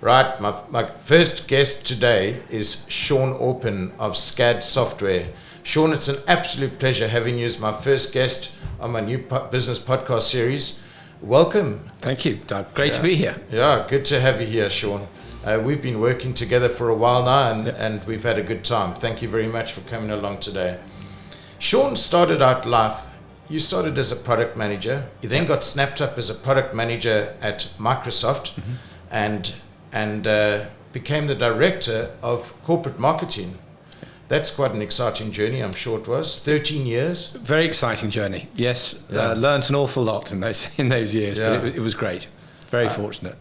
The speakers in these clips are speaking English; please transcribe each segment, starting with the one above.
Right, my first guest today is Shaun Orpen of SCAD Software. Shaun, it's an absolute pleasure having you as my first guest on my new business podcast series. Welcome. Thank you, Doug. Great to be here. Yeah, good to have you here, Shaun. We've been working together for a while now and we've had a good time. Thank you very much for coming along today. Shaun started out life. You started as a product manager. You then got snapped up as a product manager at Microsoft and became the director of corporate marketing. That's quite an exciting journey, I'm sure it was. 13 years. Very exciting journey, yes. Learned an awful lot in those years, but it was great. Very fortunate.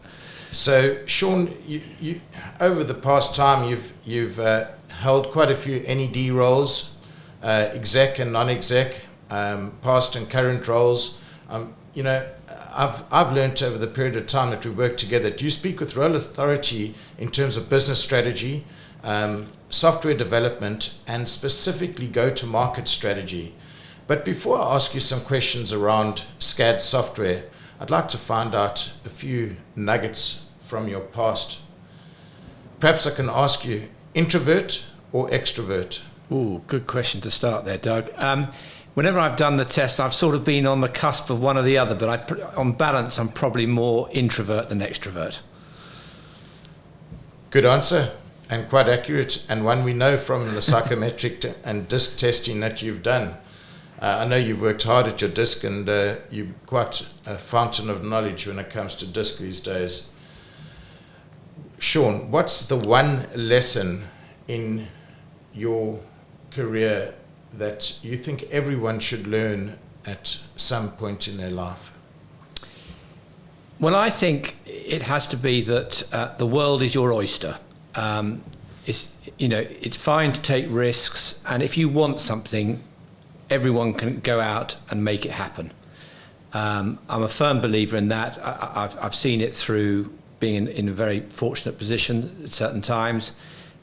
So, Shaun, you over the past time, you've held quite a few NED roles, exec and non-exec, past and current roles. I've learned over the period of time that we work together that you speak with real authority in terms of business strategy, software development, and specifically go-to-market strategy. But before I ask you some questions around SCAD software, I'd like to find out a few nuggets from your past. Perhaps I can ask you, introvert or extrovert? Ooh, good question to start there, Doug. Whenever I've done the test, I've sort of been on the cusp of one or the other, but on balance, I'm probably more introvert than extrovert. Good answer, and quite accurate, and one we know from the psychometric and DISC testing that you've done. I know you've worked hard at your DISC, and you're quite a fountain of knowledge when it comes to DISC these days. Shaun, what's the one lesson in your career that you think everyone should learn at some point in their life? Well, I think it has to be that the world is your oyster. It's fine to take risks, and if you want something, everyone can go out and make it happen. I'm a firm believer in that. I've seen it through being in a very fortunate position at certain times,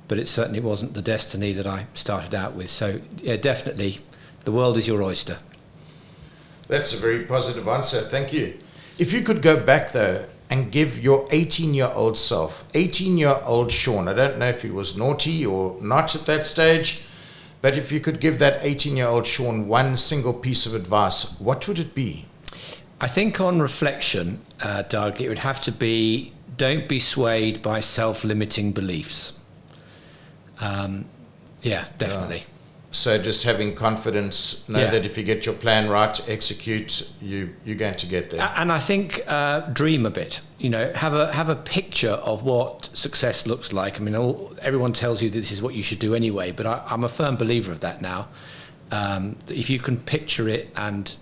but it certainly wasn't the destiny that I started out with. So, yeah, definitely, the world is your oyster. That's a very positive answer. Thank you. If you could go back, though, and give your 18-year-old self, 18-year-old Shaun, I don't know if he was naughty or not at that stage, but if you could give that 18-year-old Shaun one single piece of advice, what would it be? I think on reflection, Doug, it would have to be, don't be swayed by self-limiting beliefs. Definitely. So just having confidence, know that if you get your plan right, execute, you're going to get there. And I think dream a bit. Have a picture of what success looks like. I mean, everyone tells you that this is what you should do anyway, but I'm a firm believer of that now. If you can picture it and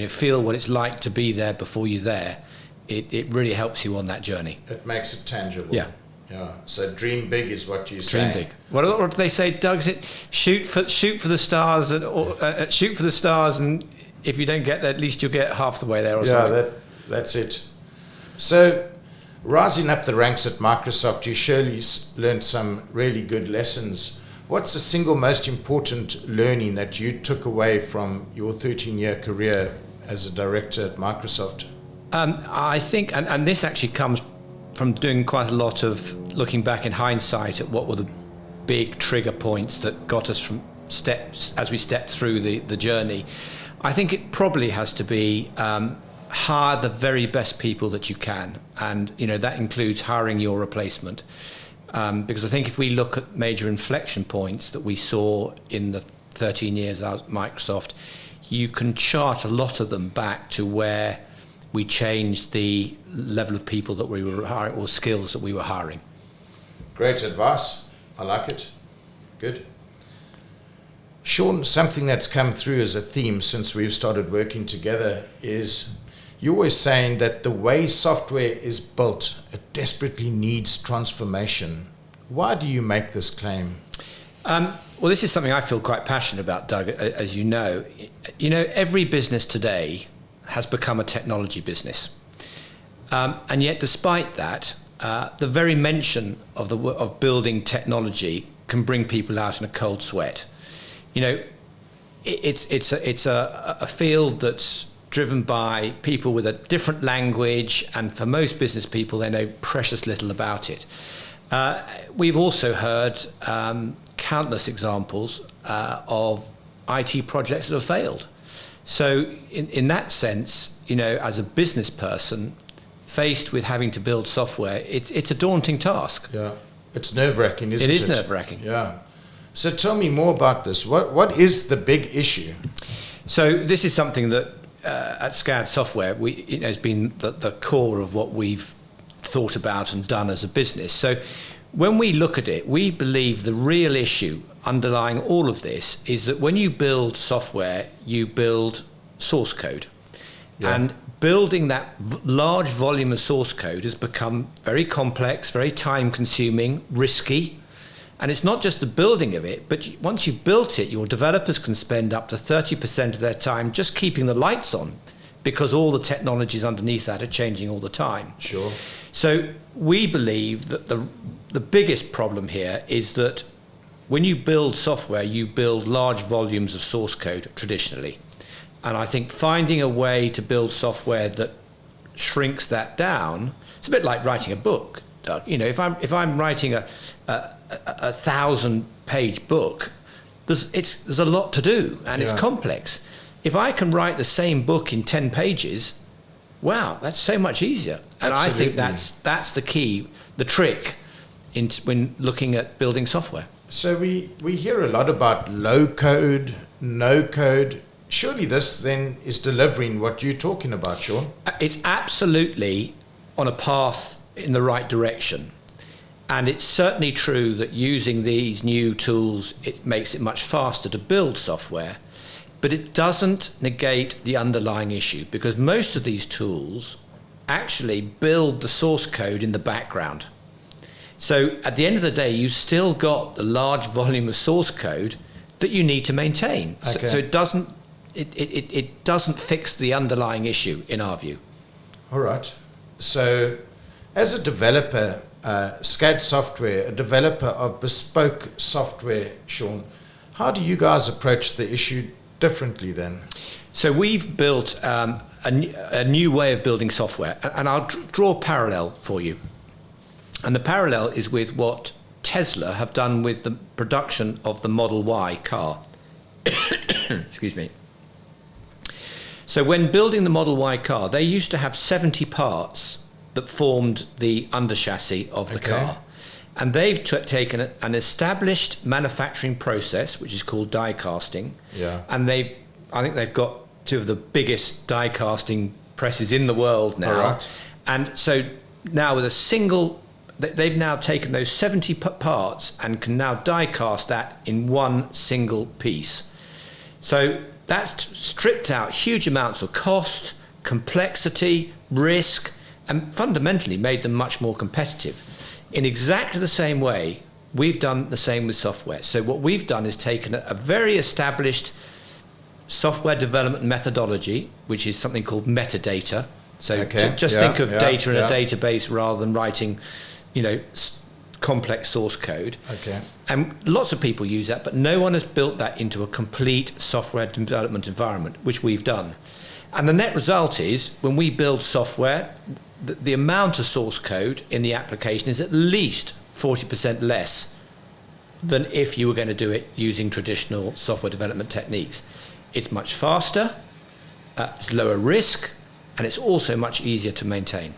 feel what it's like to be there before you're there, it really helps you on that journey. It makes it tangible. Yeah. Yeah. So dream big is what you say. Dream big. What do they say, Doug? Is it shoot for the stars and shoot for the stars, and if you don't get there, at least you'll get half the way there or something. Yeah, that's it. So, rising up the ranks at Microsoft, you surely learned some really good lessons. What's the single most important learning that you took away from your 13-year career as a director at Microsoft? I think, and this actually comes from doing quite a lot of looking back in hindsight at what were the big trigger points that got us from steps as we stepped through the journey. I think it probably has to be hire the very best people that you can, and that includes hiring your replacement. Because I think if we look at major inflection points that we saw in the 13 years I was at Microsoft, you can chart a lot of them back to where we changed the level of people that we were hiring or skills that we were hiring. Great advice. I like it. Good. Shaun, something that's come through as a theme since we've started working together is you're always saying that the way software is built, it desperately needs transformation. Why do you make this claim? Well, this is something I feel quite passionate about, Doug, as you know. Every business today has become a technology business. And yet, despite that, the very mention of building technology can bring people out in a cold sweat. It's a field that's driven by people with a different language, and for most business people, they know precious little about it. We've also heard countless examples of IT projects that have failed. So in that sense, as a business person, faced with having to build software, it's a daunting task. Yeah, it's nerve-wracking, isn't it? It is nerve-wracking. Yeah. So tell me more about this. What is the big issue? So this is something that at SCAD Software has been the core of what we've thought about and done as a business. So when we look at it, we believe the real issue underlying all of this is that when you build software, you build source code. Yeah. And building that large volume of source code has become very complex, very time-consuming, risky. And it's not just the building of it, but once you've built it, your developers can spend up to 30% of their time just keeping the lights on, because all the technologies underneath that are changing all the time. Sure. So we believe that the biggest problem here is that when you build software, you build large volumes of source code traditionally. And I think finding a way to build software that shrinks that down, it's a bit like writing a book, Doug. If I'm writing a 1,000-page book, there's a lot to do, and it's complex. If I can write the same book in 10 pages, wow, that's so much easier. And Absolutely. I think that's the key, the trick when looking at building software. So we hear a lot about low code, no code. Surely this then is delivering what you're talking about, Shaun? It's absolutely on a path in the right direction. And it's certainly true that using these new tools, it makes it much faster to build software. But it doesn't negate the underlying issue, because most of these tools actually build the source code in the background. So at the end of the day, you've still got the large volume of source code that you need to maintain. Okay. So it doesn't fix the underlying issue, in our view. All right. So as a developer, SCAD Software, a developer of bespoke software, Shaun, how do you guys approach the issue differently then? So we've built a new way of building software, and I'll draw a parallel for you. And the parallel is with what Tesla have done with the production of the Model Y car. Excuse me. So when building the Model Y car, they used to have 70 parts that formed the under chassis of the car. And they've taken an established manufacturing process, which is called die casting. Yeah. And I think they've got two of the biggest die casting presses in the world now. All right. And so now with they've now taken those 70 parts and can now die cast that in one single piece. So that's stripped out huge amounts of cost, complexity, risk, and fundamentally made them much more competitive. In exactly the same way, we've done the same with software. So what we've done is taken a very established software development methodology, which is something called metadata. So just think of data in a database rather than writing, complex source code. Okay. And lots of people use that, but no one has built that into a complete software development environment, which we've done. And the net result is, when we build software, the amount of source code in the application is at least 40% less than if you were going to do it using traditional software development techniques. It's much faster, it's lower risk, and it's also much easier to maintain.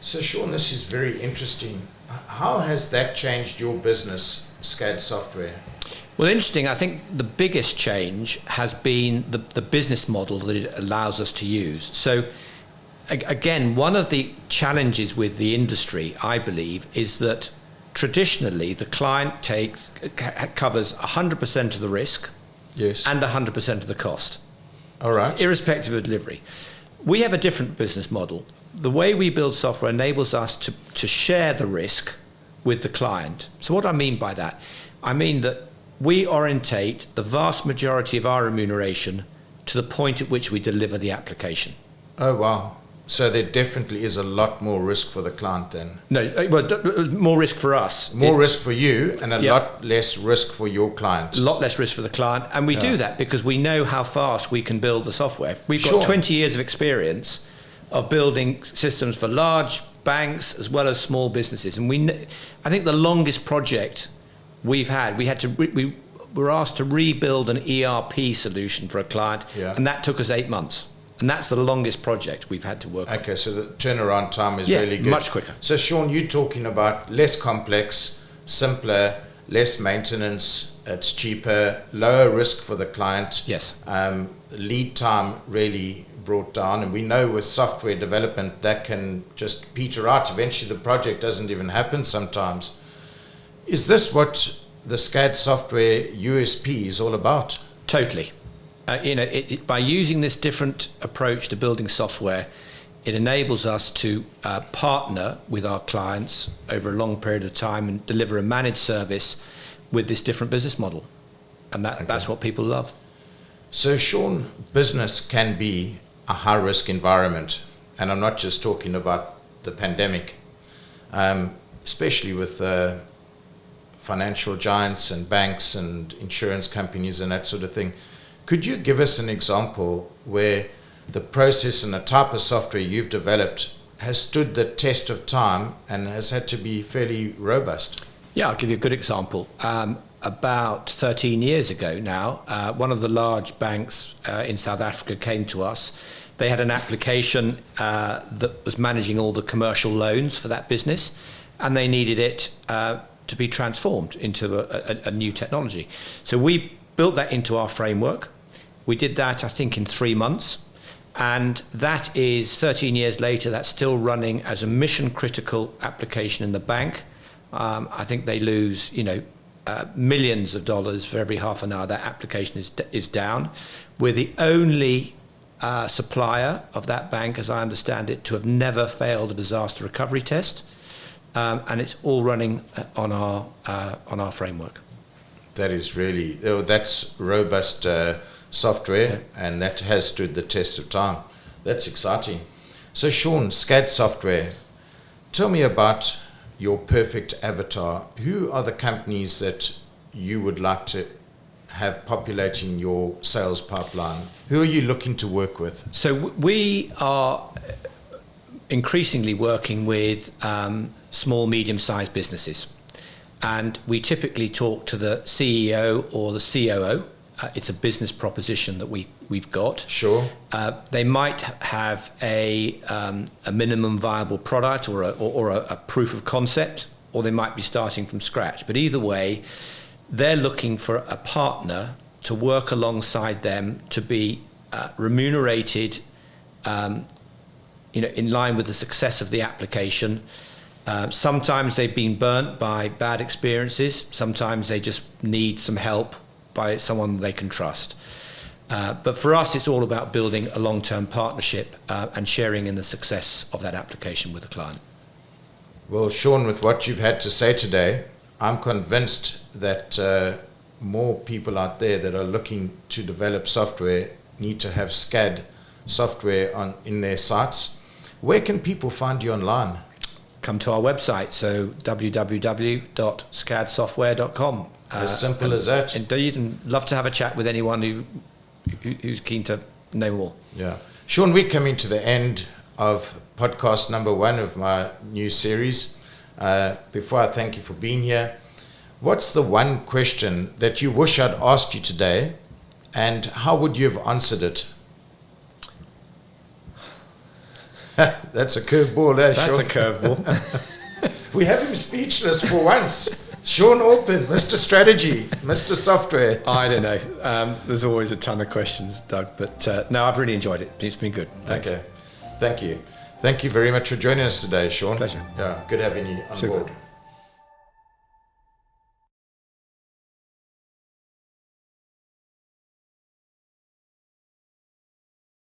So Shaun, this is very interesting. How has that changed your business, SCAD Software? Well, interesting. I think the biggest change has been the business model that it allows us to use. So again, one of the challenges with the industry, I believe, is that traditionally the client covers 100% of the risk, yes, and 100% of the cost. All right. Irrespective of delivery. We have a different business model. The way we build software enables us to share the risk with the client. So what I mean by that? I mean that we orientate the vast majority of our remuneration to the point at which we deliver the application. Oh, wow. So there definitely is a lot more risk for the client then. No, well, more risk for us. More risk for you and a Yeah. lot less risk for your client. A lot less risk for the client. And we do that because we know how fast we can build the software. We've got Sure. 20 years of experience of building systems for large banks as well as small businesses. And I think the longest project we were asked to rebuild an ERP solution for a client, and that took us 8 months. And that's the longest project we've had to work on. Okay, so the turnaround time is really good. Much quicker. So Shaun, you're talking about less complex, simpler, less maintenance, it's cheaper, lower risk for the client. Yes. Lead time really brought down, and we know with software development that can just peter out. Eventually the project doesn't even happen sometimes. Is this what the SCAD software USP is all about? Totally. By using this different approach to building software, it enables us to partner with our clients over a long period of time and deliver a managed service with this different business model. And that's what people love. So Shaun, business can be a high-risk environment. And I'm not just talking about the pandemic, especially with financial giants and banks and insurance companies and that sort of thing. Could you give us an example where the process and the type of software you've developed has stood the test of time and has had to be fairly robust? Yeah, I'll give you a good example. About 13 years ago now, one of the large banks in South Africa came to us. They had an application that was managing all the commercial loans for that business, and they needed it to be transformed into a new technology. So we built that into our framework. We did that, I think, in 3 months. And that is, 13 years later, that's still running as a mission-critical application in the bank. I think they lose, millions of dollars for every half an hour that application is down. We're the only supplier of that bank, as I understand it, to have never failed a disaster recovery test. And it's all running on our framework. That is really, that's robust software, and that has stood the test of time. That's exciting. So Shaun, SCAD software, tell me about your perfect avatar. Who are the companies that you would like to have populating your sales pipeline? Who are you looking to work with? So we are increasingly working with small, medium-sized businesses. And we typically talk to the CEO or the COO. It's a business proposition that we've got. Sure. They might have a minimum viable product or a proof of concept, or they might be starting from scratch. But either way, they're looking for a partner to work alongside them to be remunerated, in line with the success of the application. Sometimes they've been burnt by bad experiences. Sometimes they just need some help by someone they can trust. But for us, it's all about building a long-term partnership and sharing in the success of that application with the client. Well, Shaun, with what you've had to say today, I'm convinced that more people out there that are looking to develop software need to have SCAD software in their sites. Where can people find you online? Come to our website, so www.scadsoftware.com. As simple as that. Indeed, and love to have a chat with anyone who's keen to know more. Yeah. Shaun, we're coming to the end of podcast number 1 of my new series. Before I thank you for being here, what's the one question that you wish I'd asked you today, and how would you have answered it? That's a curveball there, Shaun. That's a curveball. We have him speechless for once. Shaun Orpen, Mr. Strategy, Mr. Software. I don't know. There's always a ton of questions, Doug. But no, I've really enjoyed it. It's been good. Thanks. Okay. Thank you. Thank you very much for joining us today, Shaun. Pleasure. Yeah, good having you on board.